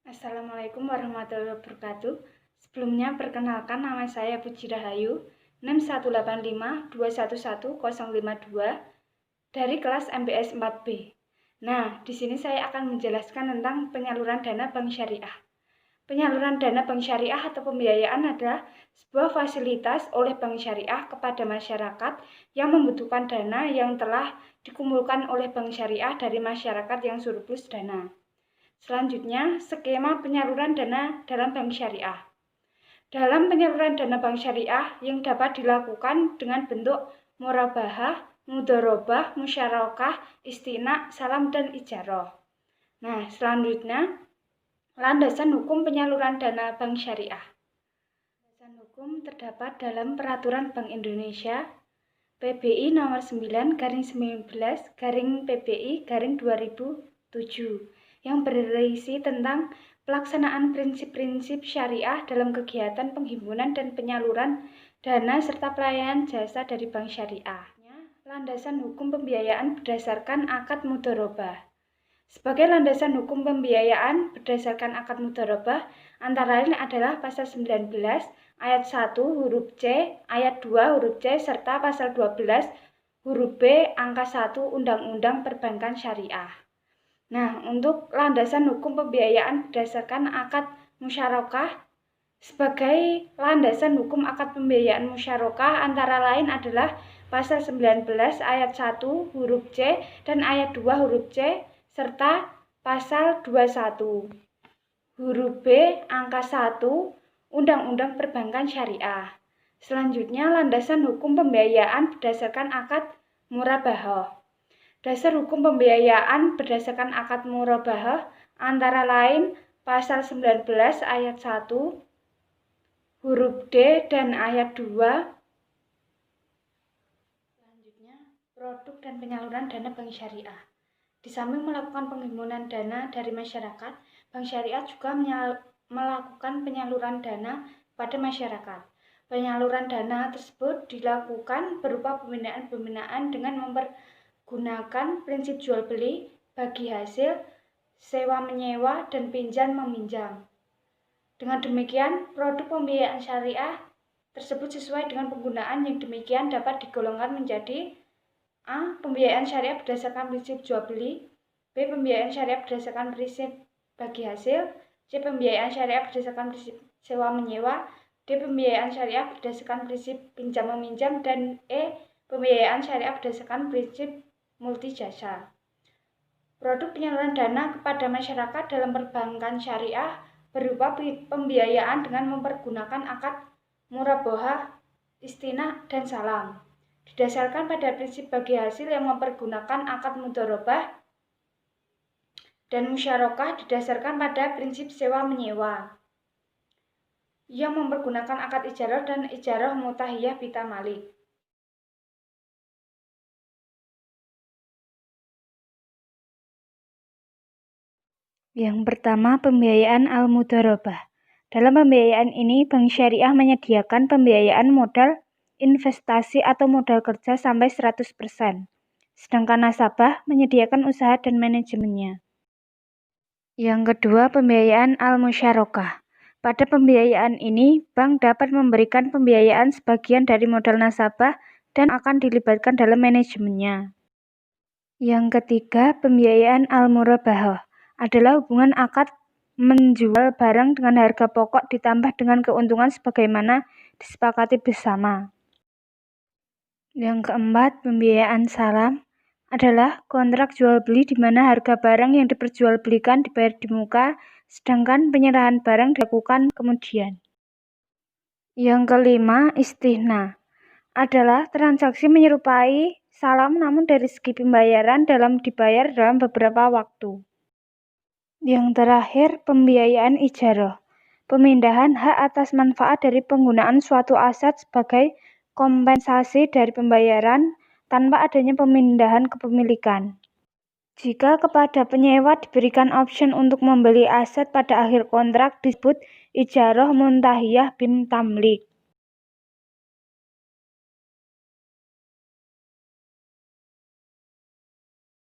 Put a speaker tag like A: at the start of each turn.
A: Assalamualaikum warahmatullahi wabarakatuh. Sebelumnya perkenalkan, nama saya Puji Rahayu, NIM 185211052 dari kelas MBS 4B. Nah, di sini saya akan menjelaskan tentang penyaluran dana bank syariah. Penyaluran dana bank syariah atau pembiayaan adalah sebuah fasilitas oleh bank syariah kepada masyarakat yang membutuhkan dana yang telah dikumpulkan oleh bank syariah dari masyarakat yang surplus dana. Selanjutnya, skema penyaluran dana dalam bank syariah. Dalam penyaluran dana bank syariah yang dapat dilakukan dengan bentuk murabahah, mudharabah, musyarakah, istina, salam, dan ijarah. Nah, selanjutnya, landasan hukum penyaluran dana bank syariah. Landasan hukum terdapat dalam Peraturan Bank Indonesia PBI nomor 9/19/PBI/2007 yang berisi tentang pelaksanaan prinsip-prinsip syariah dalam kegiatan penghimpunan dan penyaluran dana serta pelayanan jasa dari bank syariah. Landasan hukum pembiayaan berdasarkan akad mudharabah. Sebagai landasan hukum pembiayaan berdasarkan akad mudharabah antara lain adalah pasal 19 ayat 1 huruf C, ayat 2 huruf C, serta pasal 12 huruf B angka 1 Undang-Undang Perbankan Syariah. Nah, untuk landasan hukum pembiayaan berdasarkan akad musyarakah, sebagai landasan hukum akad pembiayaan musyarakah antara lain adalah pasal 19 ayat 1 huruf C dan ayat 2 huruf C serta pasal 21 huruf B angka 1 Undang-Undang Perbankan Syariah. Selanjutnya, landasan hukum pembiayaan berdasarkan akad murabahah. Dasar hukum pembiayaan berdasarkan akad murabahah antara lain pasal 19 ayat 1 huruf D dan ayat 2. Selanjutnya, produk dan penyaluran dana bank syariah. Di samping melakukan penghimpunan dana dari masyarakat, bank syariah juga melakukan penyaluran dana pada masyarakat. Penyaluran dana tersebut dilakukan berupa pembinaan dengan menggunakan prinsip jual beli, bagi hasil, sewa menyewa, dan pinjam meminjam. Dengan demikian, produk pembiayaan syariah tersebut sesuai dengan penggunaan yang demikian dapat digolongkan menjadi A. Pembiayaan syariah berdasarkan prinsip jual beli, B. Pembiayaan syariah berdasarkan prinsip bagi hasil, C. Pembiayaan syariah berdasarkan prinsip sewa menyewa, D. Pembiayaan syariah berdasarkan prinsip pinjam meminjam, dan E. Pembiayaan syariah berdasarkan prinsip multi jasa. Produk penyaluran dana kepada masyarakat dalam perbankan syariah berupa pembiayaan dengan mempergunakan akad murabahah, istinah, dan salam. Didasarkan pada prinsip bagi hasil yang mempergunakan akad mudharabah dan musyarakah didasarkan pada prinsip sewa menyewa yang mempergunakan akad ijarah dan ijarah mutahiyah bita malik. Yang pertama, pembiayaan al-mudharabah. Dalam pembiayaan ini, bank syariah menyediakan pembiayaan modal investasi atau modal kerja sampai 100%. Sedangkan nasabah menyediakan usaha dan manajemennya. Yang kedua, pembiayaan al-musyarakah. Pada pembiayaan ini, bank dapat memberikan pembiayaan sebagian dari modal nasabah dan akan dilibatkan dalam manajemennya. Yang ketiga, pembiayaan al-murabahah adalah hubungan akad menjual barang dengan harga pokok ditambah dengan keuntungan sebagaimana disepakati bersama. Yang keempat, pembiayaan salam adalah kontrak jual beli di mana harga barang yang diperjualbelikan dibayar di muka, sedangkan penyerahan barang dilakukan kemudian. Yang kelima, istihna adalah transaksi menyerupai salam namun dari segi pembayaran dibayar dalam beberapa waktu. Yang terakhir, pembiayaan ijarah, pemindahan hak atas manfaat dari penggunaan suatu aset sebagai kompensasi dari pembayaran tanpa adanya pemindahan kepemilikan. Jika kepada penyewa diberikan option untuk membeli aset pada akhir kontrak disebut ijarah muntahiyah bin tamlik.